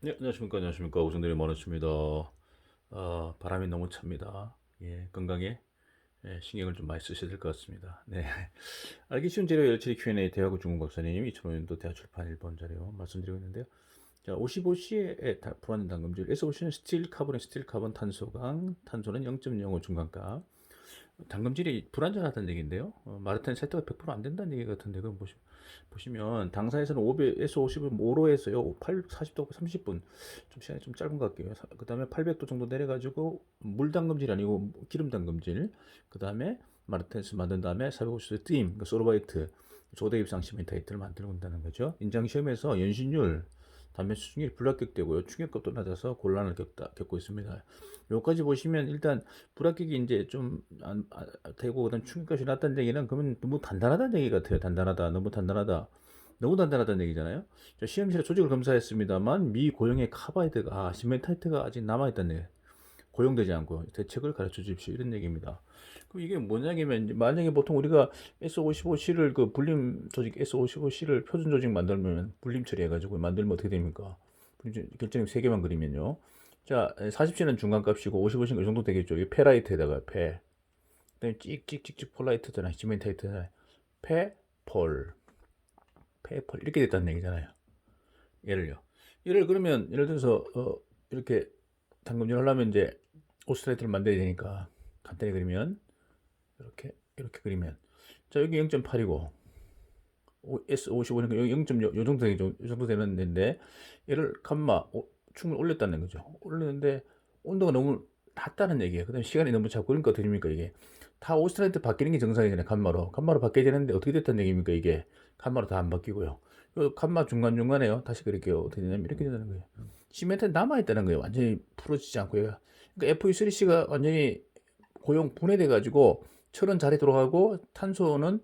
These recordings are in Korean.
네, 안녕하십니까, 안녕하십니까. 오승들이 많으십니다. 바람이 너무 찹니다. 예, 건강에 신경을 좀 많이 쓰셔야 될 것 같습니다. 네. 알기 쉬운 재료 열처리 Q&A 대화구 중국 박사님 2005년도 대학 출판 1번 자료 말씀드리고 있는데요. 자, 55C의 불완전 담금질. SOC는 스틸 카본에 스틸 카본 탄소강, 탄소는 0.05 중간가. 당금질이 불안전하다는 얘기인데요. 마르텐 세트가 100%안 된다는 얘기 같은데, 그럼 보시면 당사에서는 500에서 50을 5로 해서요. 40도 30분. 좀 시간이 좀 짧은 것 같고요. 그 다음에 800도 정도 내려가지고 물 담금질 아니고 기름 담금질. 그 다음에 마르텐스 만든 다음에 450도 띠임, 그러니까 소르바이트, 조대 입상 시멘타이트를 만들고 있다는 거죠. 인장 시험에서 연신율, 담배 수준이 불합격되고요. 충격값도 낮아서 곤란을 겪고 있습니다. 여기까지 보시면 일단 불합격이 이제 좀 되고 그다음 충격값이 낮다는 얘기는 그러면 너무 단단하다는 얘기 같아요. 단단하다, 너무 단단하다, 너무 단단하다는 얘기잖아요. 시험실에 조직을 검사했습니다만 미고용의 카바이드가 시멘타이트가 아직 남아있다는 얘기. 고용되지 않고 대책을 가르쳐 주십시오. 이런 얘기입니다. 그럼 이게 뭐냐면 만약에 보통 우리가 S55C를 그 분림 조직 S55C를 표준 조직 만들면 분림 처리해가지고 만들면 어떻게 됩니까? 결정력 3개만 그리면요. 자, 40C는 중간값이고 55C는 이 정도 되겠죠. 이 페라이트에다가 페. 그다음에 찍찍찍찍 폴라이트잖아요. 시멘타이트잖아요. 페, 폴, 페, 폴 이렇게 됐다는 얘기잖아요. 예를 들어서 이렇게 당금질 하려면 이제 오스트레이트를 만들어야 되니까 간단히 그리면 이렇게 그리면 자 여기 0.8이고 S55니까 여기 0. 요 정도 되죠. 요 정도 되는 데인데 얘를 충분히 올렸다는 거죠. 올렸는데 온도가 너무 낮다는 얘기예요. 그다음에 시간이 너무 자꾸 그러니까 어떻게 됩니까 이게 다 오스트레이트 바뀌는 게 정상이잖아요. 칸마로 바뀌어야 되는데 어떻게 됐다는 얘기입니까 이게 칸마로 다 안 바뀌고요. 요 칸마 중간중간에요. 다시 그릴게요. 어떻게 되냐면 이렇게 되는 거예요. 시멘트는 남아있다는 거예요. 완전히 풀어지지 않고요. 그러니까 FE3C가 완전히 고용 분해돼 가지고 철은 자리 돌아가고 탄소는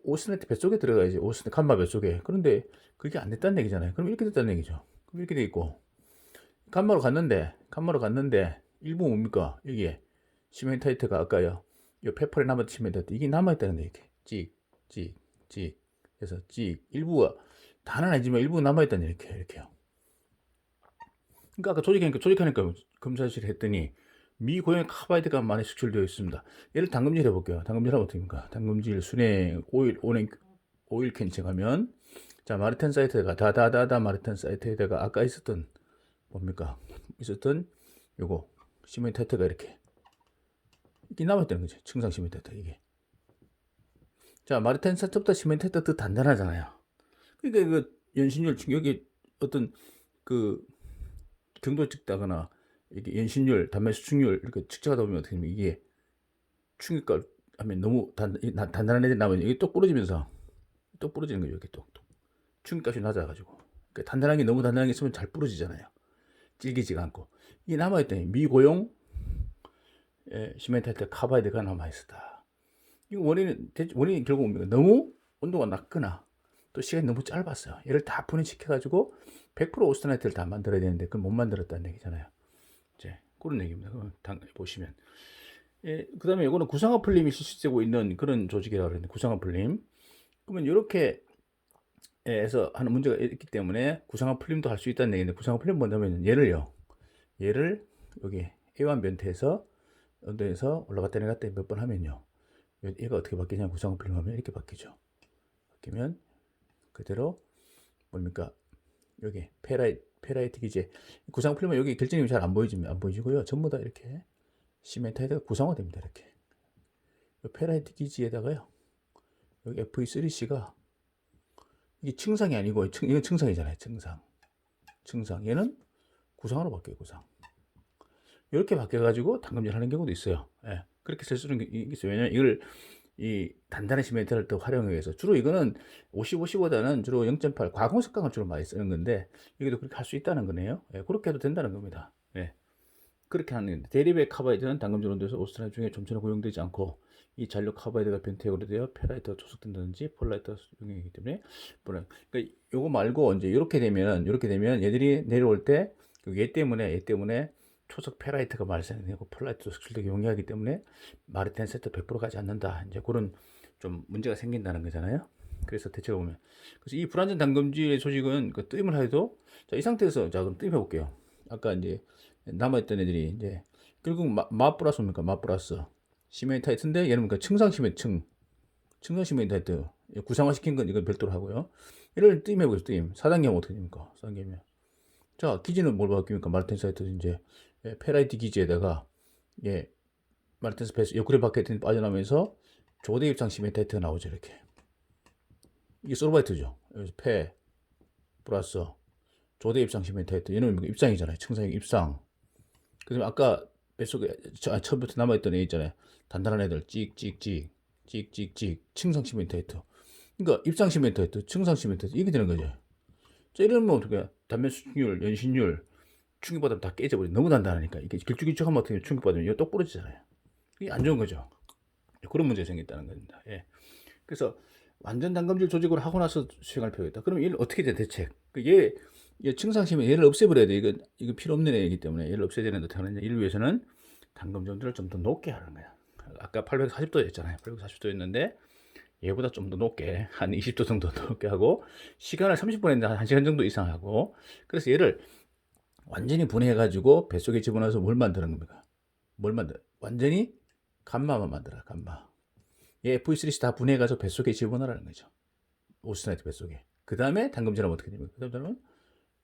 오스네트 뱃속에 들어가야지. 오스네트 칸마 뱃속에. 그런데 그게 안 됐다는 얘기잖아요. 그럼 이렇게 됐다는 얘기죠. 그럼 이렇게 돼 있고 칸마로 갔는데 일부 뭡니까? 여기에 시멘타이트가 아까요. 요 페퍼에 남았던 시멘타이트 이게 남아있다는 거 이렇게 찍 그래서 찍 일부가 다는 아니지만 일부 남아있다는 이렇게요. 그러니까 아까 조직하니까 검사실 했더니 미고용 카바이드가 많이 축출되어 있습니다. 얘를 당금질 해볼게요. 당금질 하면 어떻습니까? 당금질 순행 오일 캔칭하면 자 마르텐 사이트에다가 다다다다 마르텐 사이트에다가 아까 있었던 뭡니까? 있었던 요거 시멘타이트가 이렇게 남아있다는 거죠. 증상 시멘타이트 이게. 자 마르텐 사이트보다 시멘타이트가 더 단단하잖아요. 그러니까 이거 연신율 여기 어떤 그 경도 찍다거나 이게 연신율, 담배 수축률 이렇게 측정하다 보면 어떻게 되면 이게 충격과 하면 너무 단단한 애들 나오면 이게 똑 부러지면서 똑 부러지는 거죠. 이렇게 똑 충격값이 낮아가지고 그러니까 너무 단단하게 있으면 잘 부러지잖아요. 질기지가 않고 이게 남아있더니 미고용 시멘트 카바이드가 남아있었다. 이 원인이 결국 뭡니까? 너무 온도가 낮거나 또 시간이 너무 짧았어요. 얘를 다 분해시켜가지고 100% 오스트나이트를 다 만들어야 되는데 그걸 못 만들었다는 얘기잖아요. 이제 그런 얘기입니다. 보시면. 그 다음에 이거는 구상화 풀림이 실시되고 있는 그런 조직이라고 그러는데 구상화 풀림. 그러면 이렇게 해서 하는 문제가 있기 때문에 구상화 풀림도 할 수 있다는 얘기인데 구상화 풀림 뭐냐면 얘를 여기 A1 변태에서 언더에서 올라갔다 내려갔다 몇 번 하면요. 얘가 어떻게 바뀌냐 구상화 풀림 하면 이렇게 바뀌죠. 바뀌면 그대로 뭡니까 여기 페라이트 기제 구상화 풀림은 여기 결정이 잘 안 보이지고요. 전부 다 이렇게 시멘트에다가 구상화됩니다. 이렇게 페라이트 기지에다가요. 여기 FE3C가 이게 층상이 아니고 이건 층상이잖아요. 층상. 얘는 구상으로 바뀌어요. 구상. 이렇게 바뀌어가지고 당금질 하는 경우도 있어요. 예. 그렇게 쓸 수는 있어요. 왜냐면 이걸 이 단단한 시멘트를 더 활용하기 위해서 주로 이거는 55C보다는 주로 0.8 과공석강을 주로 많이 쓰는 건데 여기도 그렇게 할 수 있다는 거네요. 예. 그렇게 해도 된다는 겁니다. 예. 그렇게 하는 대립의 카바이드는 당금질 온도에서 오스트라일 중에 점차로 고용되지 않고 이 잔류 카바이드가 변태역으로 되어 페라이트가 조속된다든지 폴라이트가 용이기 때문에 그러니까 요거 말고 이제 이렇게 되면 얘들이 내려올 때 얘 때문에 초속 페라이트가 발생되고 폴라이트도 속출되기 용이하기 때문에 마르텐 세트 100% 가지 않는다. 이제 그런 좀 문제가 생긴다는 거잖아요. 그래서 대체가 보면 그래서 이 불완전 단검질의 조직은 그 뜨임을 해도 자, 이 상태에서 자 그럼 뜨임 해볼게요. 아까 이제 남아있던 애들이 이제 결국 마 플러스 뭡니까? 마 플러스 시멘타이트인데 얘는 뭡니까? 층상 시멘타이트 구상화시킨 건 이건 별도로 하고요. 얘를 뜨임 해보겠습니다. 뜨임 4단계 하면 어떻게 됩니까? 4단계면 자 기지는 뭘 바뀝니까? 마르텐사이트 이제 페라이트 기지에다가 예 마르텐스 베스 옆구리 바켓이 빠져나오면서 조대 입장 시멘타이트가 나오죠. 이렇게 이게 소르바이트죠. 여기서 페 플러스 조대 입장 시멘타이트 얘는 입상이잖아요. 층상의 입상. 그다음에 아까 뱃속에 처음부터 남아있던 애 있잖아요. 단단한 애들 찍찍찍 층상 시멘타이트. 그러니까 입상 시멘타이트, 층상 시멘타이트 이게 되는 거죠. 자 이러면 어떻게 단면 수축률, 연신율 충격받으면 다 깨져버려. 너무 단단하니까 이게 길쭉길쭉하면 어떻게 충격받으면 이거 똑 부러지잖아요. 이게 안 좋은 거죠. 그런 문제가 생겼다는 겁니다. 예. 그래서 완전 단검질 조직으로 하고 나서 수행할 필요가 있다. 그럼 얘를 어떻게 돼 대책? 얘 층상심에 얘를 없애버려야 돼. 이거 필요 없는 애이기 때문에 얘를 없애야 되는데 어떻게 하느냐? 이를 위해서는 단검 정도를 좀 더 높게 하는 거야. 아까 840도였잖아요. 840도였는데 얘보다 좀 더 높게 한 20도 정도 높게 하고 시간을 30분 했는데 한 1시간 정도 이상 하고 그래서 얘를 완전히 분해해가지고 뱃속에 집어넣어서 뭘 만드는 겁니까? 뭘 만들어? 완전히 감마만 만들어. 감마. 얘 V3C 다 분해해가지고 뱃속에 집어넣으라는 거죠. 오스트나이트 뱃속에. 그 다음에 단검질하면 어떻게 됩니까? 그 다음에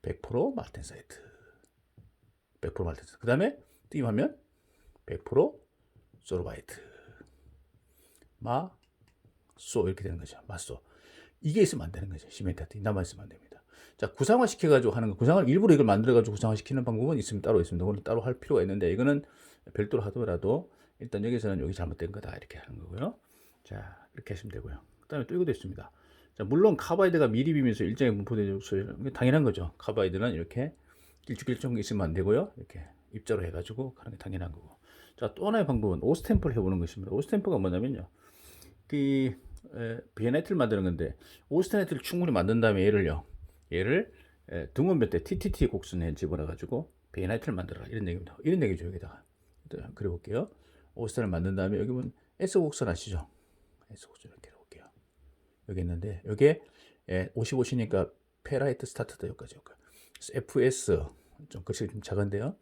100% 마르텐사이트. 100% 마르텐사이트. 그 다음에 띄임하면 100% 소르바이트. 소 이렇게 되는 거죠. 마소. 이게 있으면 안 되는 거죠. 시멘타이트. 남아있으면 안 됩니다. 자, 구상화 시켜가지고 하는 거. 구상을 일부러 이걸 만들어가지고 구상화 시키는 방법은 있으면 따로 있습니다. 그건 따로 할 필요가 있는데 이거는 별도로 하더라도 일단 여기서는 여기 잘못된 거다. 이렇게 하는 거고요. 자, 이렇게 하시면 되고요. 그 다음에 또 이것도 있습니다. 자, 물론 카바이드가 미리 비면서 일정에 분포되는 당연한 거죠. 카바이드는 이렇게 길쭉길쭉 있으면 안 되고요. 이렇게 입자로 해가지고 하는 게 당연한 거고. 자, 또 하나의 방법은 오스템프를 해보는 것입니다. 오스템프가 뭐냐면요. 비에나이트를 만드는 건데 오스테나이트를 충분히 만든 다음에 얘를 등원몇 대 TTT 곡선에 집어넣어가지고 비에나이트를 만들어라 이런 얘기입니다. 이런 얘기죠. 여기다가 그려볼게요. 오스테나를 만든 다음에 여기 보면 S 곡선 아시죠? S 곡선 이렇게 해볼게요. 여기 있는데 여기에 55시니까 페라이트 스타트다 여기까지 올까요? FS 좀 글씨가 좀 작은데요.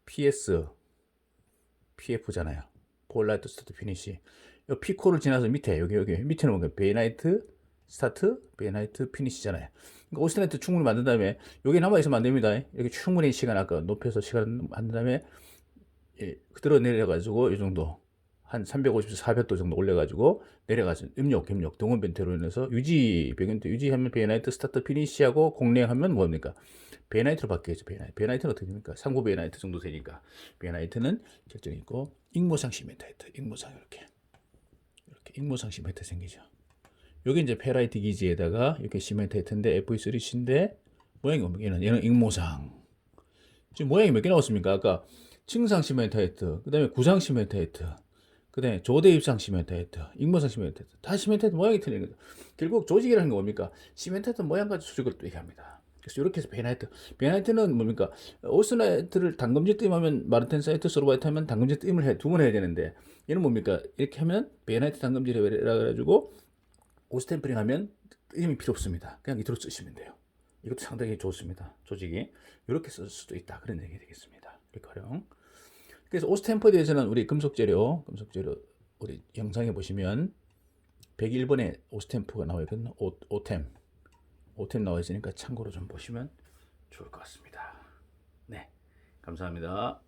PS PF잖아요. 폴라이트 스타트 피니시. P코를 지나서 밑에 여기 밑에는 뭔가 베이나이트 스타트, 베이나이트 피니시잖아요. 그러니까 오스테나이트 충분히 만든 다음에 여기 남아 있으면 안 됩니다. 이렇게 충분히 시간 아까 높여서 시간 만든 다음에 그대로 내려가지고 이 정도 한 350, 400도 정도 올려가지고 내려가서 압력, gem력, 동원 변태로 인해서 유지하면 베이나이트 스타트 피니시하고 공랭하면 뭡니까? 베이나이트로 바뀌겠죠. 베이나이트는 어떻게 됩니까? 상부 베이나이트 정도 되니까 베이나이트는 결정이 있고 익모상 시멘타이트, 익모상 이렇게 익모상 시멘트 생기죠. 여기 이제 페라이트 기지에다가 이렇게 시멘타이트인데 FV3C인데 모양이 뭡니까? 얘는 익모상. 지금 모양이 몇 개 나왔습니까? 아까 층상 시멘타이트, 그 다음에 구상 시멘타이트, 그 다음에 조대 입상 시멘타이트, 익모상 시멘타이트. 다 시멘타이트 모양이 틀린 거죠. 결국 조직이라는 게 뭡니까? 시멘타이트 모양 가지고 수직을 또 얘기합니다. 그래서 이렇게 해서 베나이트는 뭡니까? 오스나이트를 단검질 띄임하면 마르텐사이트, 소르바이트 하면 단검질 띄임을 두 번 해야 되는데 얘는 뭡니까? 이렇게 하면 베나이트 단검질 해라 그래가지고 오스템플링 하면 띄임이 필요 없습니다. 그냥 이대로 쓰시면 돼요. 이것도 상당히 좋습니다. 조직이 이렇게 쓸 수도 있다. 그런 얘기 되겠습니다. 이렇게 활용. 그래서 오스템퍼에 대해서는 우리 금속 재료 우리 영상에 보시면 101번에 오스템프가 나와 있거든요. 오템 나와 있으니까 참고로 좀 보시면 좋을 것 같습니다. 네, 감사합니다.